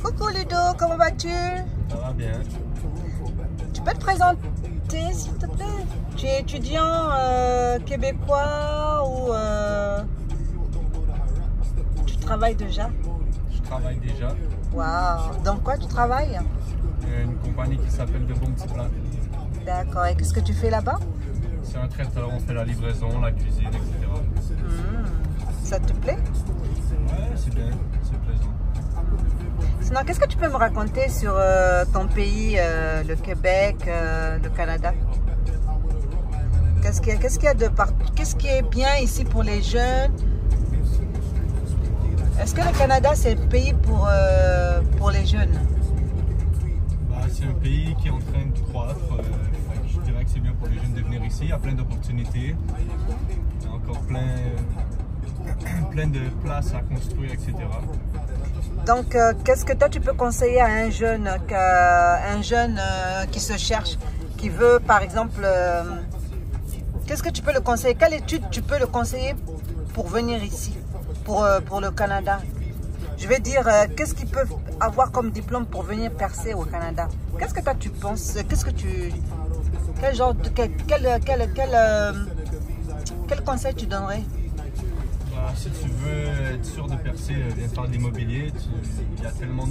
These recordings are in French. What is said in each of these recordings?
Coucou Ludo, comment vas-tu? Ça va bien. Tu peux te présenter s'il te plaît? Tu es étudiant québécois ou tu travailles déjà? Je travaille déjà. Waouh! Dans quoi tu travailles? Une compagnie qui s'appelle De Bons Petits Plats. D'accord, et qu'est-ce que tu fais là-bas? C'est un traiteur, on fait la livraison, la cuisine, etc. Ça te plaît? Ouais, c'est bien, c'est plaisant. Sinon, qu'est-ce que tu peux me raconter sur ton pays, le Québec, le Canada? Qu'est-ce qu'il y a de partout? Qu'est-ce qui est bien ici pour les jeunes? Est-ce que le Canada, c'est un pays pour les jeunes? Bah, c'est un pays qui est en train de croître. Je dirais que c'est bien pour les jeunes de venir ici. Il y a plein d'opportunités. Il y a encore plein de places à construire, etc. Donc, qu'est-ce que toi, tu peux conseiller à un jeune qui se cherche, qui veut, par exemple, qu'est-ce que tu peux le conseiller? Quelle étude tu peux le conseiller pour venir ici, pour le Canada? Je vais dire, qu'est-ce qu'il peut avoir comme diplôme pour venir percer au Canada? Qu'est-ce que toi, tu penses? Quel genre de, quel conseil tu donnerais? Si tu veux être sûr de percer, viens faire de l'immobilier. Il y a tellement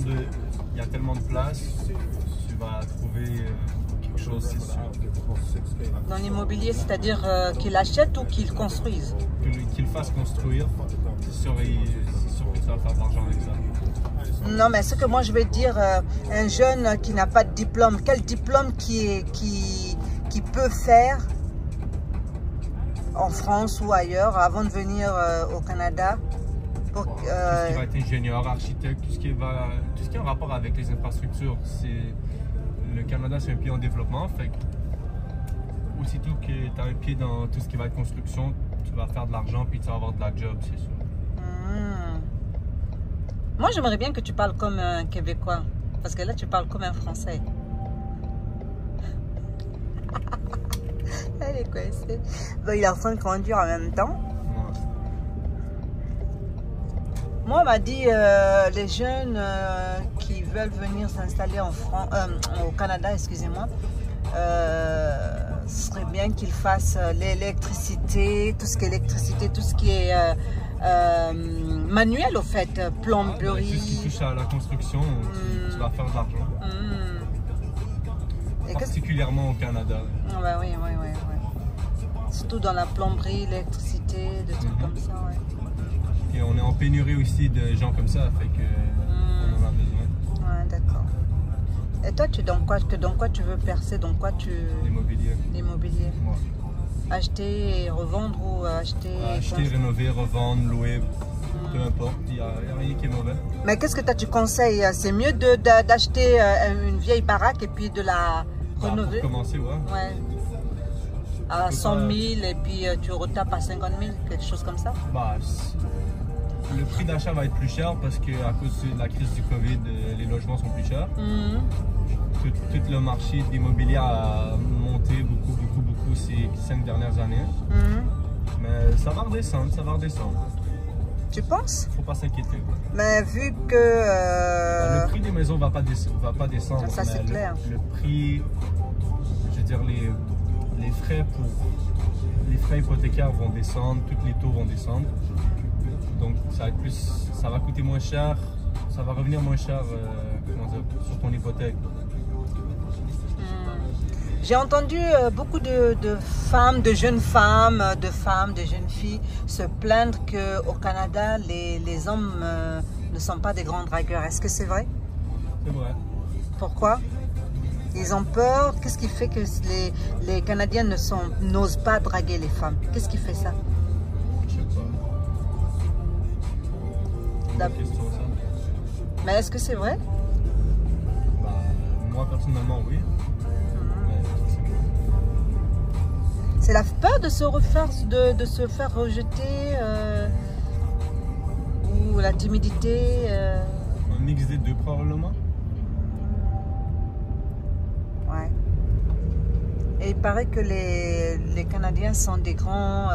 de places, tu vas trouver quelque chose, c'est sûr. Dans l'immobilier, c'est-à-dire qu'il achète ou qu'il construise? Qu'il fasse construire, c'est sûr que tu vas faire de l'argent avec ça. Non, mais ce que moi je veux dire, un jeune qui n'a pas de diplôme, quel diplôme qui peut faire en France ou ailleurs avant de venir au Canada pour, tout ce qui va être ingénieur, architecte, tout ce qui est en rapport avec les infrastructures. Le Canada, c'est un pays en développement, fait que aussitôt que tu as un pied dans tout ce qui va être construction, tu vas faire de l'argent puis tu vas avoir de la job, c'est sûr. Moi, j'aimerais bien que tu parles comme un Québécois, parce que là, tu parles comme un Français. Elle est coincée. Bon, il est en train de conduire en même temps. Ouais. Moi, on m'a dit les jeunes qui veulent venir s'installer au Canada, excusez-moi, ce serait bien qu'ils fassent l'électricité, tout ce qui est électricité, tout ce qui est manuel au fait, plomberie. Tout ce qui touche à la construction, tu vas faire de l'argent. Particulièrement au Canada. Ouais, oui. Surtout dans la plomberie, l'électricité, des trucs comme ça, ouais. Et on est en pénurie aussi de gens comme ça, fait que on en a besoin. Ouais, d'accord. Et toi, dans quoi tu veux percer? Dans quoi tu... L'immobilier. L'immobilier. Ouais. Acheter et revendre ou acheter... Acheter, rénover, revendre, louer, peu importe, il n'y a rien qui est mauvais. Mais qu'est-ce que toi tu conseilles? C'est mieux d'acheter une vieille baraque et puis de la rénover? Pour commencer, ouais. À 100 000 et puis tu retapes à 50 000, quelque chose comme ça? Bah, le prix d'achat va être plus cher parce qu'à cause de la crise du Covid, les logements sont plus chers. Tout le marché de l'immobilier a monté beaucoup ces 5 dernières années. Mais ça va redescendre, Tu penses? Faut pas s'inquiéter. Mais vu que... Le prix des maisons va pas descendre. Ça c'est clair. Le prix, je veux dire, les frais hypothécaires vont descendre, tous les taux vont descendre. Donc ça va coûter moins cher, ça va revenir moins cher sur ton hypothèque. J'ai entendu beaucoup de femmes, de jeunes filles se plaindre qu'au Canada, les hommes ne sont pas des grands dragueurs. Est-ce que c'est vrai? C'est vrai. Pourquoi? Ils ont peur. Qu'est-ce qui fait que les Canadiens n'osent pas draguer les femmes? Qu'est-ce qui fait ça? Je sais pas. Bonne question, ça. Mais est-ce que c'est vrai? Bah, moi personnellement, oui. C'est la peur de se faire rejeter ou la timidité? Un mix des deux probablement. Ouais. Et il paraît que les Canadiens sont des grands,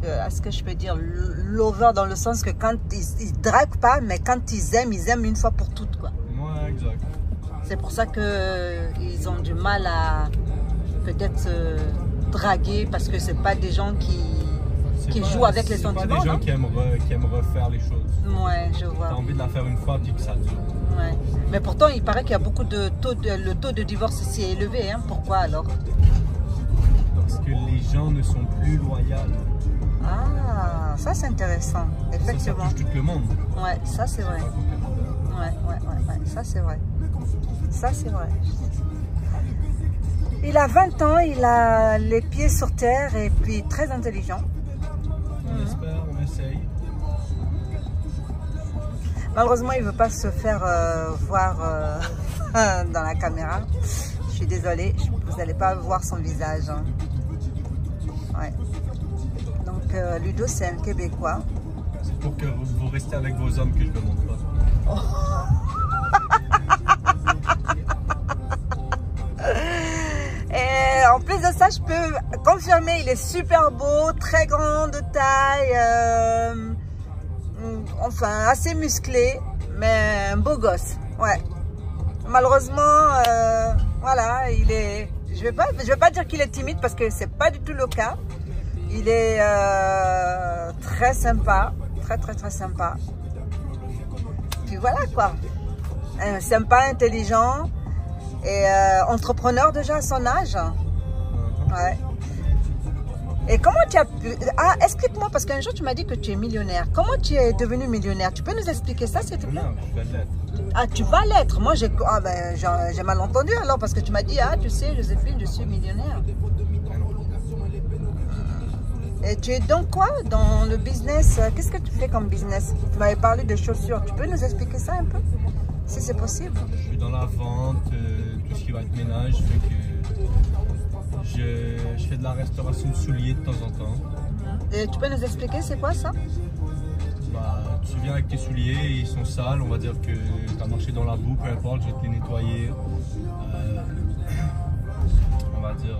est-ce que je peux dire, lovers dans le sens que quand ils draguent pas, mais quand ils aiment une fois pour toutes, quoi. Exact. C'est pour ça qu'ils ont du mal à peut-être se draguer parce que c'est pas des gens qui jouent avec les sentiments. C'est pas des gens qui aiment refaire les choses. Ouais, je vois. T'as envie de la faire une fois puis que ça dure. Ouais. Mais pourtant, il paraît qu'il y a beaucoup de taux, le taux de divorce ici est élevé. Hein. Pourquoi alors? Parce que les gens ne sont plus loyaux. Ah, ça c'est intéressant, effectivement. Ça touche tout le monde. Ouais, ça c'est vrai. Ouais, ça c'est vrai. Ça c'est vrai. Il a 20 ans, il a les pieds sur terre et puis très intelligent. On espère, on essaye. Malheureusement, il ne veut pas se faire voir dans la caméra. Je suis désolée, vous n'allez pas voir son visage. Hein. Ouais. Donc, Ludo, c'est un Québécois. C'est pour que vous restez avec vos hommes que je ne le montre pas. Oh. Et en plus de ça, je peux confirmer, il est super beau, très grand de taille, enfin assez musclé, mais un beau gosse. Ouais. Malheureusement, voilà, il est. Je vais pas dire qu'il est timide parce que c'est pas du tout le cas. Il est très sympa, très sympa. Puis voilà quoi, sympa, intelligent. Et entrepreneur déjà à son âge. Ouais. Et comment tu as pu... Ah, explique-moi, parce qu'un jour tu m'as dit que tu es millionnaire. Comment tu es devenu millionnaire? Tu peux nous expliquer ça, s'il te plaît? Non, je vais l'être. Ah, tu vas l'être. Moi, j'ai mal entendu alors, parce que tu m'as dit, ah, tu sais, Joséphine, je suis millionnaire. Et tu es donc quoi dans le business? Qu'est-ce que tu fais comme business? Tu m'avais parlé de chaussures. Tu peux nous expliquer ça un peu? Si c'est possible. Je suis dans la vente, tout ce qui va être ménage, fait que je fais de la restauration de souliers de temps en temps. Et tu peux nous expliquer c'est quoi ça? Bah, tu viens avec tes souliers et ils sont sales, on va dire que tu as marché dans la boue, peu importe, je vais te les nettoyer. On va dire,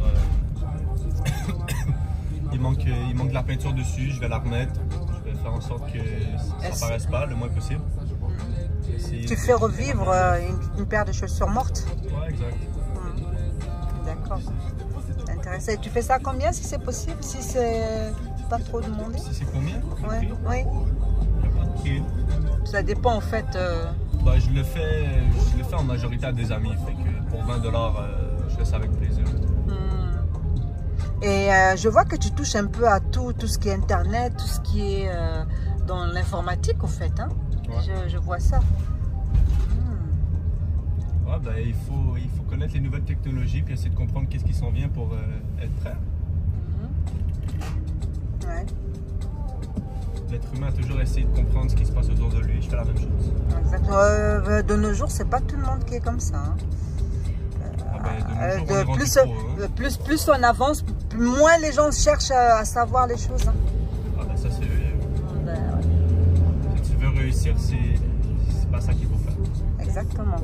il manque de la peinture dessus, je vais la remettre, je vais faire en sorte que ça ne paraisse pas le moins possible. Tu fais revivre une paire de chaussures mortes? Ouais, exact. D'accord. C'est intéressant. Et tu fais ça combien si c'est possible? Si c'est pas trop demandé? Si c'est combien? Oui. Oui. Il n'y a pas de prix. Ça dépend en fait. Bah, je le fais en majorité à des amis. Fait que pour 20 $, je fais ça avec plaisir. Et je vois que tu touches un peu à tout ce qui est internet, tout ce qui est dans l'informatique en fait. Hein? Ouais. Je vois ça. Ouais, ben, il faut connaître les nouvelles technologies puis essayer de comprendre qu'est-ce qui s'en vient pour être prêt. Ouais. L'être humain a toujours essayé de comprendre ce qui se passe autour de lui. Je fais la même chose. Exactement. De nos jours, c'est pas tout le monde qui est comme ça. Hein. Plus on avance, moins les gens cherchent à savoir les choses. Hein. Ah ben ça c'est... Si tu veux réussir, c'est pas ça qu'il faut faire. Exactement.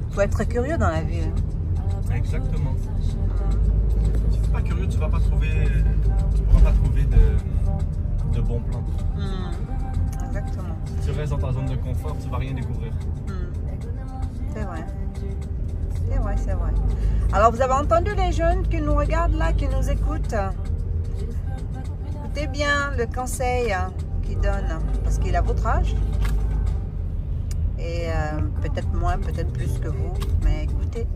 Il faut être curieux dans la vie. Hein. Exactement. Si tu n'es pas curieux, tu ne pourras pas trouver de bons plans. Exactement. Si tu restes dans ta zone de confort, tu ne vas rien découvrir. C'est vrai. C'est vrai, c'est vrai. Alors, vous avez entendu les jeunes qui nous regardent là, qui nous écoutent? Écoutez bien le conseil qu'il donne, parce qu'il a votre âge. Et peut-être moins, peut-être plus que vous, mais écoutez.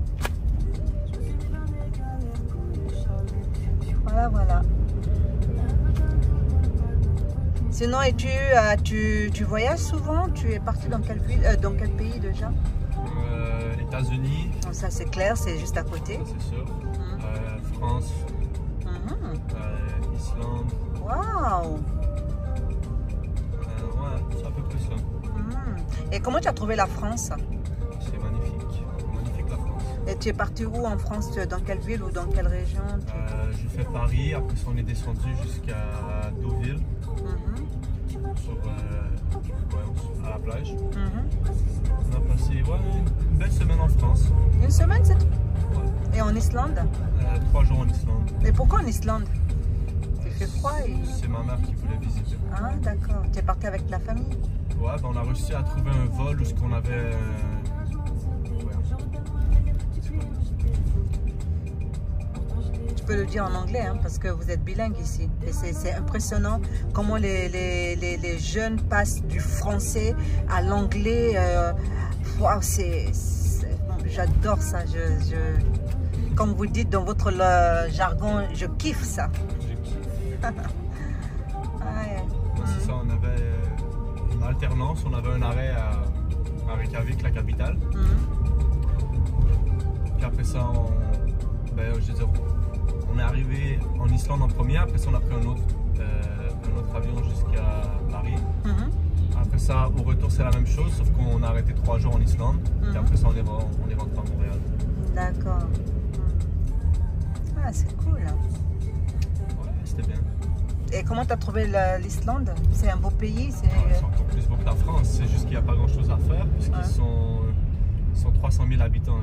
Voilà. Sinon, et tu voyages souvent? Tu es parti dans quelle ville, dans quel pays déjà? États-Unis. Ça c'est clair, c'est juste à côté. C'est sûr. France. Islande. Waouh! Ouais, c'est à peu près ça. Et comment tu as trouvé la France? C'est magnifique. Magnifique la France. Et tu es parti où en France? Dans quelle ville ou dans quelle région? J'ai fait Paris, après ça on est descendu jusqu'à Deauville. À la plage. On a passé une belle semaine en France. Une semaine, c'est tout? Ouais. Et en Islande? 3 jours en Islande. Mais pourquoi en Islande? Il fait froid et... C'est ma mère qui voulait visiter. Ah d'accord, tu es parti avec la famille? Ouais, ben on a réussi à trouver un vol où on avait Tu peux le dire en anglais, hein, parce que vous êtes bilingue ici. Et c'est impressionnant comment les jeunes passent du français à l'anglais. Wow, j'adore ça. Comme vous dites dans votre jargon, je kiffe ça. Ouais. C'est ça, on avait une alternance, on avait un arrêt à Reykjavik, la capitale. Puis après ça, je veux dire, on est arrivé en Islande en premier, après ça on a pris un autre avion jusqu'à Paris. Après ça, au retour c'est la même chose, sauf qu'on a arrêté 3 jours en Islande. Et après ça on est rentré à Montréal. D'accord. Ah, c'est cool. Ouais, c'était bien. Et comment tu as trouvé l'Islande? C'est un beau pays? C'est encore plus beau que la France, c'est juste qu'il n'y a pas grand chose à faire, puisqu'ils sont 300 000 habitants,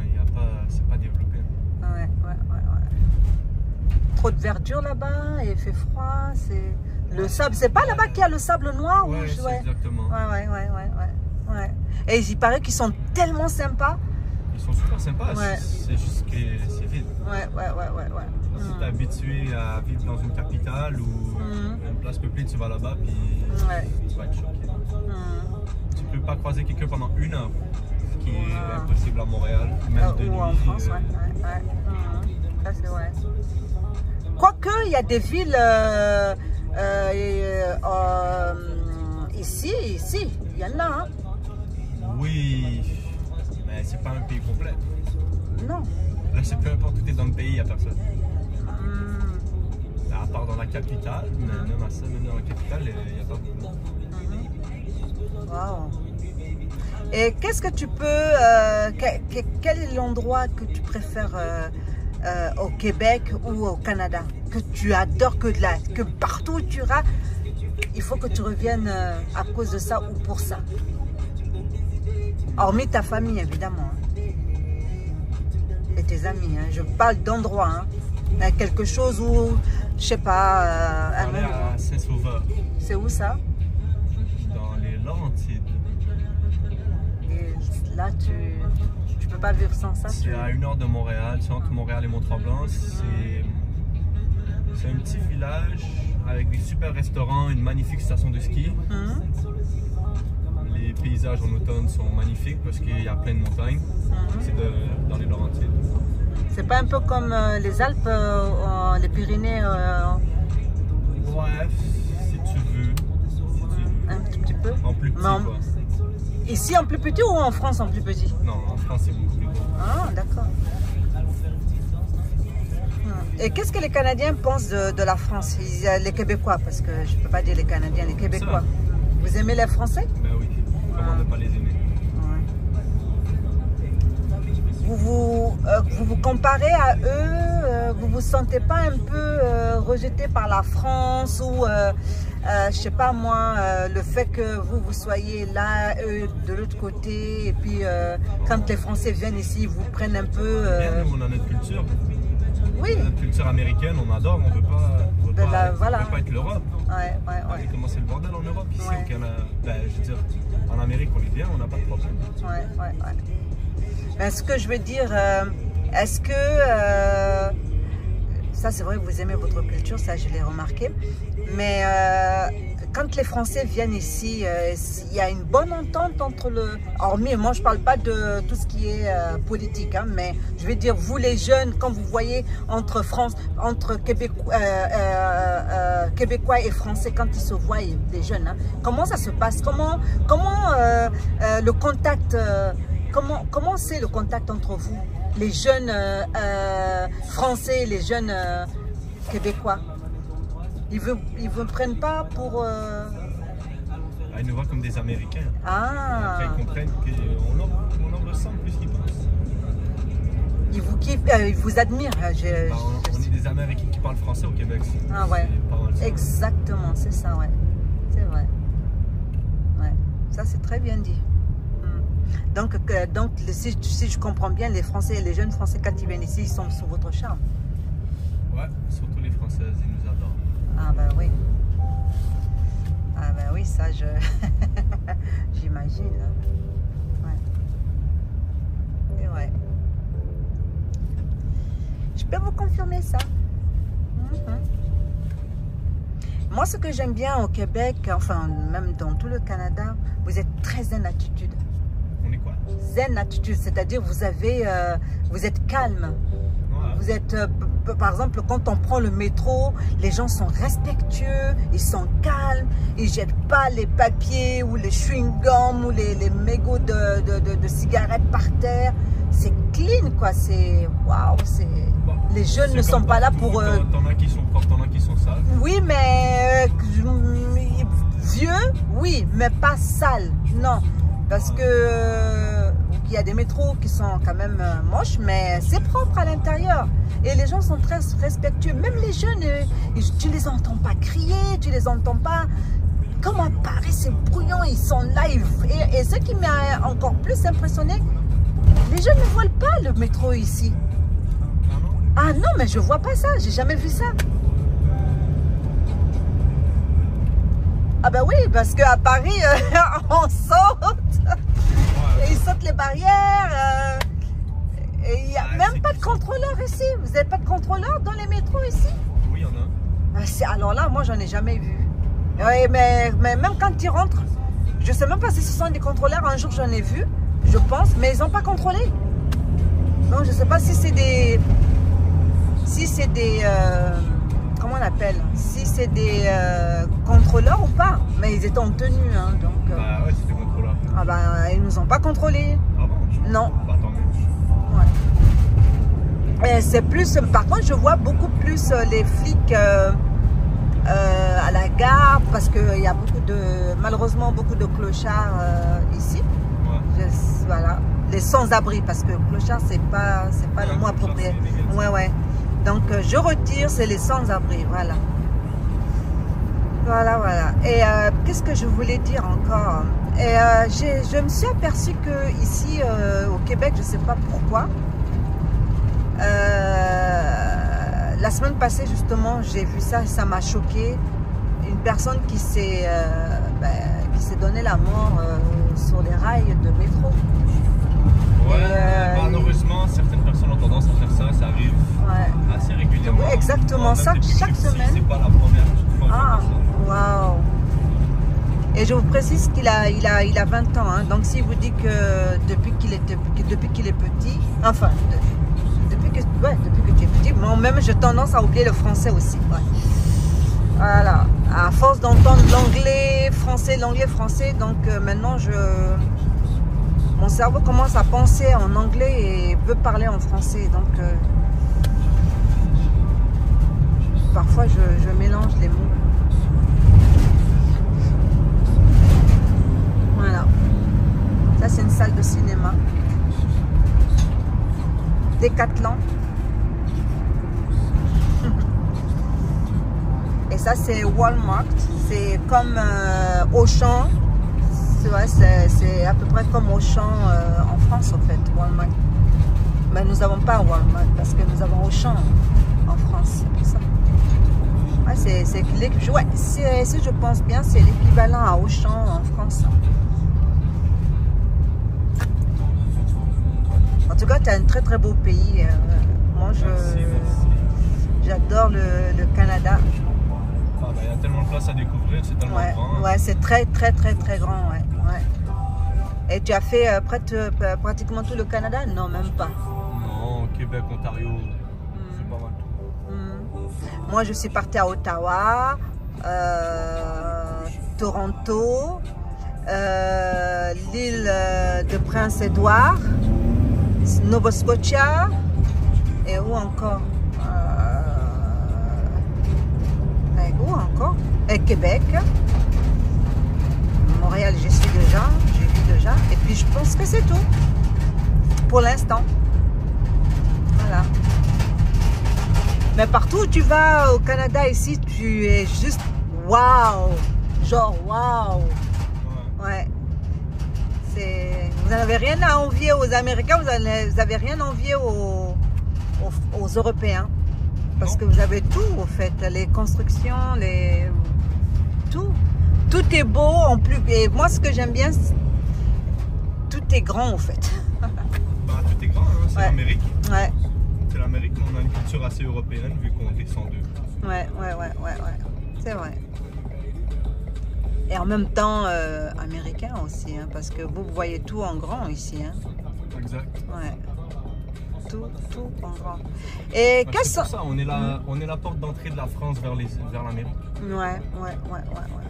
c'est pas développé. Ouais. Trop de verdure là-bas, et il fait froid, c'est... Le sable, c'est pas là-bas qu'il y a le sable noir? Ouais, c'est exactement. Ouais. Et il paraît qu'ils sont tellement sympas. Ils sont super sympas, c'est juste que c'est vide. Ouais. Si t'es habitué à vivre dans une capitale ou une place peuplée, tu vas là-bas puis tu vas être choqué. Tu peux pas croiser quelqu'un pendant 1 heure, ce qui est impossible à Montréal, même de nuit. Ou en France, Ça c'est vrai. Quoique, il y a des villes ici, il y en a. Hein. Oui, mais c'est pas un pays complet. Non. Là, c'est peu importe où tu es dans le pays, il n'y a personne. À part dans la capitale, mais même à ça, même dans la capitale, il n'y a pas beaucoup. Wow. Et qu'est-ce que tu peux... quel est l'endroit que tu préfères au Québec ou au Canada? Que tu adores, que partout où tu iras, il faut que tu reviennes à cause de ça ou pour ça. Hormis ta famille, évidemment. Et tes amis. Hein. Je parle d'endroit. Hein. Quelque chose où, je sais pas... aller à Saint-Sauveur. C'est où ça? Dans les Laurentides. Et là, tu peux pas vivre sans ça? C'est à 1 heure de Montréal, c'est entre Montréal et Mont-Tremblant. C'est un petit village avec des super restaurants, une magnifique station de ski. Les paysages en automne sont magnifiques parce qu'il y a plein de montagnes. C'est dans les Laurentides. C'est pas un peu comme les Alpes, les Pyrénées Ouais, si tu veux. Un petit peu. En plus petit, quoi. Ici en plus petit ou en France en plus petit? Non, en France c'est beaucoup plus gros. Ah, d'accord. Et qu'est-ce que les Canadiens pensent de la France? Les Québécois, parce que je ne peux pas dire les Canadiens, les Québécois. Vous aimez les Français? Ben oui, comment ne pas les aimer? Vous vous comparez à eux, vous vous sentez pas un peu rejeté par la France ou je sais pas moi, le fait que vous soyez là, eux de l'autre côté, et puis quand les Français viennent ici, ils vous prennent un peu... Nous, on a notre culture. Oui. Notre culture américaine, on adore, on veut pas, voilà. on veut pas être l'Europe. Ouais. Comment c'est le bordel en Europe ici au Canada? Ben, je veux dire, en Amérique, on est bien, on n'a pas de problème. Ouais. Ben, ce que je veux dire, est-ce que... ça, c'est vrai que vous aimez votre culture, ça, je l'ai remarqué. Mais quand les Français viennent ici, il y a une bonne entente entre le... Hormis, moi, je ne parle pas de tout ce qui est politique, hein, mais je veux dire, vous, les jeunes, quand vous voyez entre Québécois et Français, quand ils se voient, les jeunes, hein, comment ça se passe? Comment le contact... Comment c'est le contact entre vous, les jeunes Français et les jeunes Québécois? Ils vous prennent pas pour... Ils nous voient comme des Américains. Ah. Après, ils comprennent qu'on leur ressemble plus qu'ils pensent. Ils vous kiffent, ils vous admirent. On est des Américains qui parlent français au Québec. Ah ouais, exactement, c'est ça, ouais. C'est vrai. Ouais, ça c'est très bien dit. Donc si je comprends bien, les Français, les jeunes Français, quand ils viennent ici, ils sont sous votre charme. Ouais, surtout les Françaises, ils nous adorent. Ah ben oui. Ah ben oui, ça j'imagine. Ouais. Et ouais. peux vous confirmer ça. Moi, ce que j'aime bien au Québec, enfin, même dans tout le Canada, vous êtes très zen attitude. On est quoi? Zen attitude, c'est-à-dire vous êtes calme. Ouais. Vous êtes, par exemple, quand on prend le métro, les gens sont respectueux, ils sont calmes, ils jettent pas les papiers ou les chewing-gums ou les mégots de cigarettes par terre. C'est clean, quoi. C'est waouh, c'est. Bon, les jeunes ne sont pas là pour. T'en as qui sont propres, t'en as qui sont sales. Oui, mais vieux, oui, mais pas sales, non, parce que il y a des métros qui sont quand même moches, mais c'est propre à l'intérieur. Et les gens sont très respectueux. Même les jeunes, tu les entends pas crier, tu les entends pas. Comme à Paris, c'est brouillon, ils sont là. Et ce qui m'a encore plus impressionné, les jeunes ne volent pas le métro ici. Ah non, mais je vois pas ça, j'ai jamais vu ça. Ah ben oui, parce qu'à Paris, on saute. Et ils sautent les barrières. Et il n'y a même pas de contrôleur ici. Vous n'avez pas de contrôleur dans les métros ici? Oui, il y en a. Alors là, moi, j'en ai jamais vu. Oui, mais même quand ils rentrent, je ne sais même pas si ce sont des contrôleurs. Un jour, j'en ai vu, je pense, mais ils n'ont pas contrôlé. Donc, je ne sais pas si c'est des... comment on appelle? Si c'est des contrôleurs ou pas. Mais ils étaient en tenue, hein, donc... Bah ouais, c'était contrôleurs. Ah bah, ils nous ont pas contrôlés. Ah bon? Non. Bah tant mieux. Ouais. C'est plus... Par contre, je vois beaucoup plus les flics à la gare, parce qu'il y a malheureusement beaucoup de clochards ici. Ouais. Voilà. Les sans-abri, parce que clochard, c'est pas le mot approprié. Ouais. Donc, je retire, c'est les sans-abri, voilà. Voilà. Et qu'est-ce que je voulais dire encore? Et je me suis aperçue que ici, au Québec, je ne sais pas pourquoi, la semaine passée, justement, j'ai vu ça, ça m'a choqué. Une personne qui s'est donné la mort sur les rails de métro. Ouais, malheureusement, certaines personnes ont tendance à faire ça, ça arrive assez régulièrement. Oui, exactement, ça, chaque semaine. C'est pas la première fois. Ah, waouh! Et je vous précise qu'il a 20 ans, hein. Donc s'il vous dit que depuis qu'il est petit, enfin, depuis que tu es petit, moi-même j'ai tendance à oublier le français aussi. Ouais. Voilà, à force d'entendre l'anglais, français, donc maintenant mon cerveau commence à penser en anglais et veut parler en français, donc parfois je mélange les mots. Voilà, ça c'est une salle de cinéma. Decathlon. Et ça c'est Walmart, c'est comme Auchan. C'est à peu près comme Auchan en France en fait, Walmart. Mais nous n'avons pas Walmart parce que nous avons Auchan en France, c'est pour ça. Ouais, si je pense bien, c'est l'équivalent à Auchan en France. En tout cas, tu as un très très beau pays. Moi, j'adore le Canada. Il y a tellement de place à découvrir, c'est tellement grand. Ouais, c'est très très très très grand. Ouais. Et tu as fait pratiquement tout le Canada? Non, même pas. Non, Québec, Ontario, c'est pas mal tout. Moi, je suis partie à Ottawa, Toronto, l'île de Prince-Édouard, Nova Scotia, et où encore? Où encore? Et Québec, Montréal, j'ai vu déjà, et puis je pense que c'est tout pour l'instant. Voilà. Mais partout où tu vas au Canada ici, tu es juste waouh, genre waouh. Ouais. Vous n'avez rien à envier aux Américains, vous n'avez rien à envier aux Européens. Parce que vous avez tout, au fait, les constructions, tout est beau en plus. Et moi, ce que j'aime bien, tout est grand, au fait. Tout est grand, hein, c'est l'Amérique. Ouais. c'est l'Amérique, mais on a une culture assez européenne vu qu'on descend d'eux. Ouais. C'est vrai. Et en même temps, américain aussi, hein, parce que vous voyez tout en grand ici. Hein. Exact. Ouais. Tout en grand. Et Bah, quels c'est sont... pour ça, on est la porte d'entrée de la France vers l'Amérique. Ouais.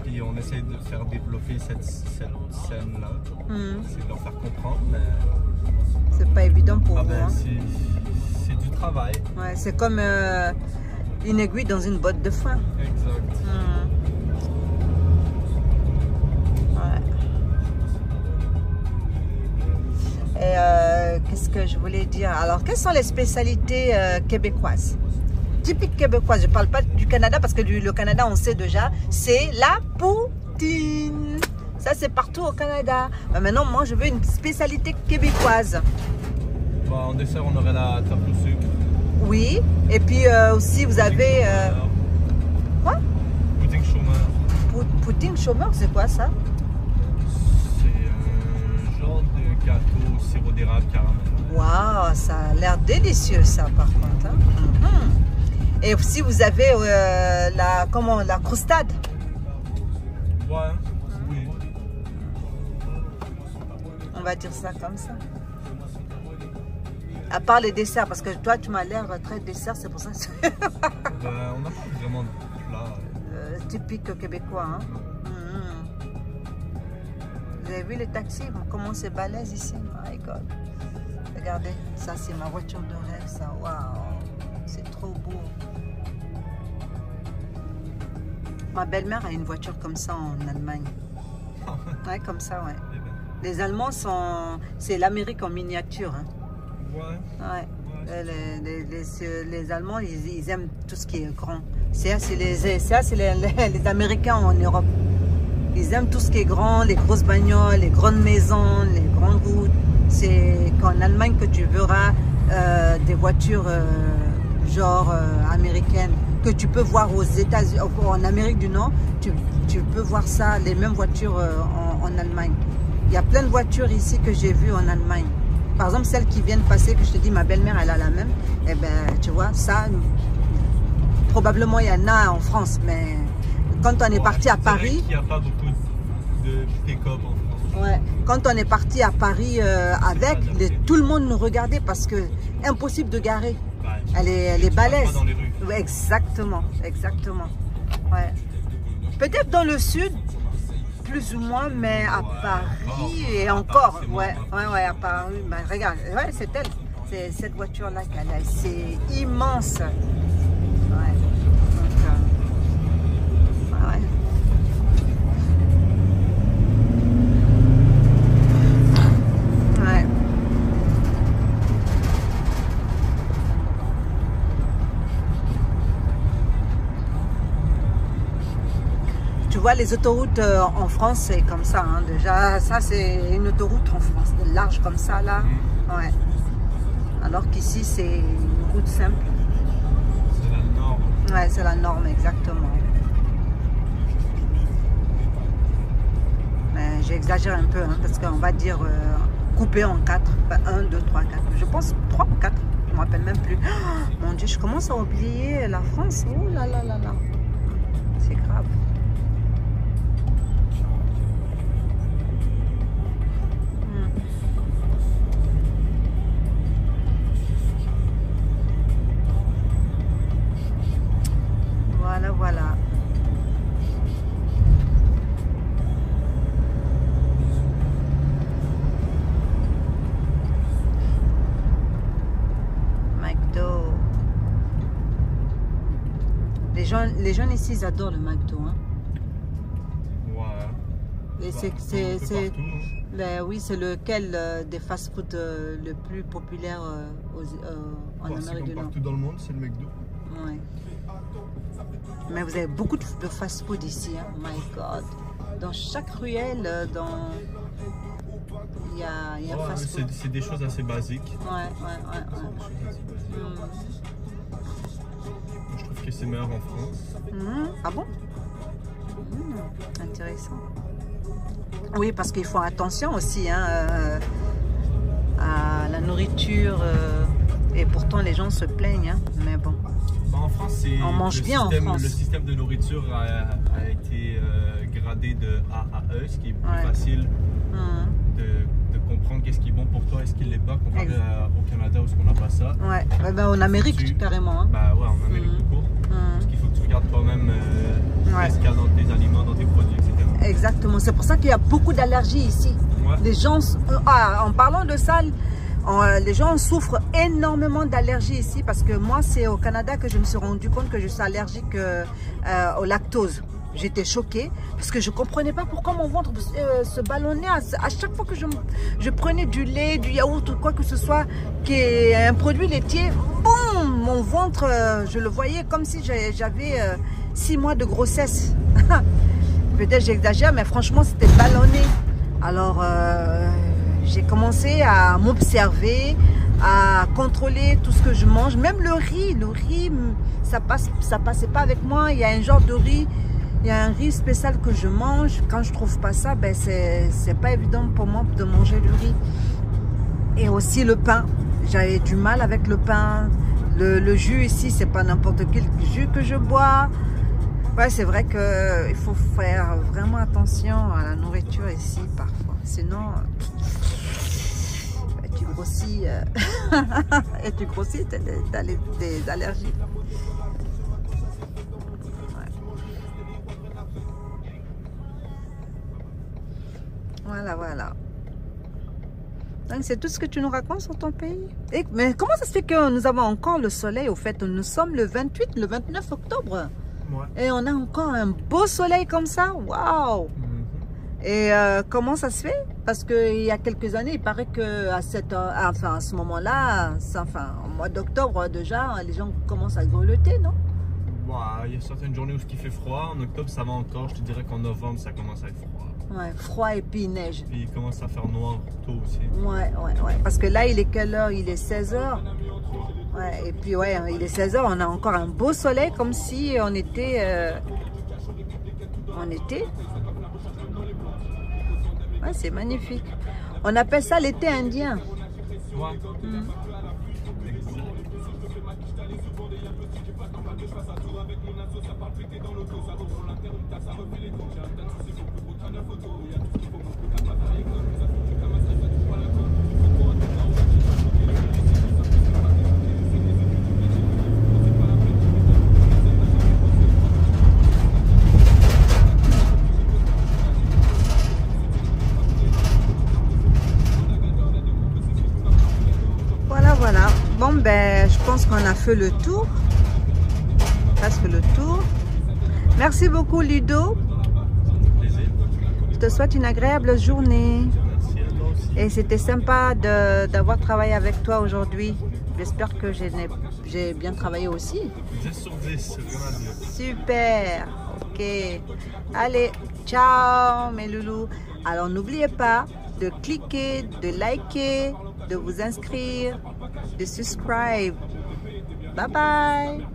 Et on essaie de faire développer cette scène-là. C'est de leur faire comprendre, mais... C'est pas évident pour vous. Ben, Hein. c'est du travail. Ouais, c'est comme une aiguille dans une botte de foin. Exact. Ouais. Et qu'est-ce que je voulais dire? Alors, quelles sont les spécialités québécoises? Typiques québécoises. Je ne parle pas du Canada parce que le Canada, on sait déjà, c'est la poutine. Ça, c'est partout au Canada. Mais maintenant, moi, je veux une spécialité québécoise. Bah, en dessert, on aurait la tarte au sucre. Oui. Et puis aussi, vous avez... quoi? Pudding chômeur. Pudding chômeur, c'est quoi ça? C'est un genre de gâteau sirop d'érable caramel. Waouh, ça a l'air délicieux ça par contre. Hein? Et aussi vous avez la croustade. Ouais, oui. On va dire ça comme ça. À part les desserts, parce que toi tu m'as l'air très dessert, c'est pour ça. Ben, on n'a pas vraiment de plat. Typique québécois. Hein? Vous avez vu les taxis, comment c'est balèze ici? My God. Regardez, ça c'est ma voiture de rêve, ça. Waouh, c'est trop beau. Ma belle-mère a une voiture comme ça en Allemagne. Ouais, comme ça, ouais. Les Allemands c'est l'Amérique en miniature. Hein. Ouais. Les Allemands, ils aiment tout ce qui est grand. C'est les Américains en Europe. Ils aiment tout ce qui est grand, les grosses bagnoles, les grandes maisons, les grandes routes. C'est qu'en Allemagne que tu verras des voitures genre américaines que tu peux voir aux États-Unis, en Amérique du Nord. Tu peux voir ça, les mêmes voitures en Allemagne. Il y a plein de voitures ici que j'ai vues en Allemagne. Par exemple, celles qui viennent passer, que je te dis, ma belle-mère, elle a la même. Eh ben, tu vois, ça, probablement il y en a en France, mais quand on est parti à Paris... Il n'y a pas beaucoup de pick-up en France. Ouais. Quand on est parti à Paris tout le monde nous regardait parce que impossible de garer. Elle est balèze. Dans les rues. Ouais, exactement. Ouais. Peut-être dans le sud, plus ou moins, mais à Paris et encore. Ouais, à Paris. Ben, regarde, ouais, c'est elle. C'est cette voiture-là qu'elle a. C'est immense. Ouais. Donc, ouais. Tu vois, les autoroutes en France, c'est comme ça. Hein. Déjà, ça, c'est une autoroute en France, large comme ça, là. Ouais. Alors qu'ici, c'est une route simple. C'est la norme. Ouais, c'est la norme, exactement. Mais j'exagère un peu, hein, parce qu'on va dire couper en 4. 1, 2, 3, 4. Je pense 3 ou 4. Je ne me rappelle même plus. Oh, mon Dieu, je commence à oublier la France. Oh là là là là. C'est grave. Voilà. McDo. Les gens ici, ils adorent le McDo. Hein. Ouais. Et ben oui, c'est lequel des fast-food le plus populaire en Amérique du Nord. Partout dans le monde, c'est le McDo. Ouais. Mais vous avez beaucoup de fast-food ici, hein. My God. Dans chaque ruelle, il y a un fast-food. C'est des choses assez basiques. Ouais. Je trouve que c'est meilleur en France. Ah bon? Intéressant. Oui, parce qu'ils font attention aussi hein, à la nourriture et Et pourtant, les gens se plaignent, hein. Mais bon. En France, on mange bien en France. Le système de nourriture a été gradé de A à E, ce qui est plus facile de comprendre qu'est-ce qui est bon pour toi et ce qui ne l'est pas, comparé au Canada où on n'a pas ça. Ouais, ben, en Amérique carrément. Hein. Bah ouais, en Amérique tout court. Parce qu'il faut que tu regardes toi-même ce qu'il y a dans tes aliments, dans tes produits, etc. Exactement, c'est pour ça qu'il y a beaucoup d'allergies ici. Ouais. Les gens, en parlant de ça, les gens souffrent énormément d'allergies ici parce que moi, c'est au Canada que je me suis rendu compte que je suis allergique au lactose. J'étais choquée parce que je ne comprenais pas pourquoi mon ventre se ballonnait à chaque fois que je prenais du lait, du yaourt ou quoi que ce soit qui est un produit laitier. Boum, mon ventre, je le voyais comme si j'avais 6 mois de grossesse. Peut-être j'exagère, mais franchement, c'était ballonné. Alors, j'ai commencé à m'observer, à contrôler tout ce que je mange. Même le riz, ça passait pas avec moi. Il y a un genre de riz. Il y a un riz spécial que je mange. Quand je trouve pas ça, ben c'est pas évident pour moi de manger le riz. Et aussi le pain. J'avais du mal avec le pain. Le jus ici, c'est pas n'importe quel jus que je bois. Ouais, c'est vrai qu'il faut faire vraiment attention à la nourriture ici parfois. Sinon, tu grossis. Et tu grossis, tu as des allergies. Voilà, voilà. Donc, c'est tout ce que tu nous racontes sur ton pays. Mais comment ça se fait que nous avons encore le soleil, au fait? Nous sommes le 28, le 29 octobre. Ouais. Et on a encore un beau soleil comme ça. Waouh! Et comment ça se fait? Parce qu'il y a quelques années, il paraît qu'à à ce moment-là, au mois d'octobre déjà, les gens commencent à grelotter, non? Il y a certaines journées où il fait froid. En octobre, ça va encore. Je te dirais qu'en novembre, ça commence à être froid. Ouais, froid et puis neige. Puis il commence à faire noir tôt aussi. Ouais. Parce que là, il est quelle heure? Il est 16 h. Ouais, et puis ouais, il est 16 h. On a encore un beau soleil comme si on était en été. Ouais, c'est magnifique. On appelle ça l'été indien. Ouais. Voilà. Bon, ben, je pense qu'on a fait le tour. Presque le tour. Merci beaucoup, Ludo. Je te souhaite une agréable journée. Et c'était sympa d'avoir travaillé avec toi aujourd'hui. J'espère que j'ai bien travaillé aussi. 10 sur 10, super. Ok. Allez, ciao, mes loulous. Alors, n'oubliez pas de cliquer, de liker, de vous inscrire, de subscribe. Bye bye.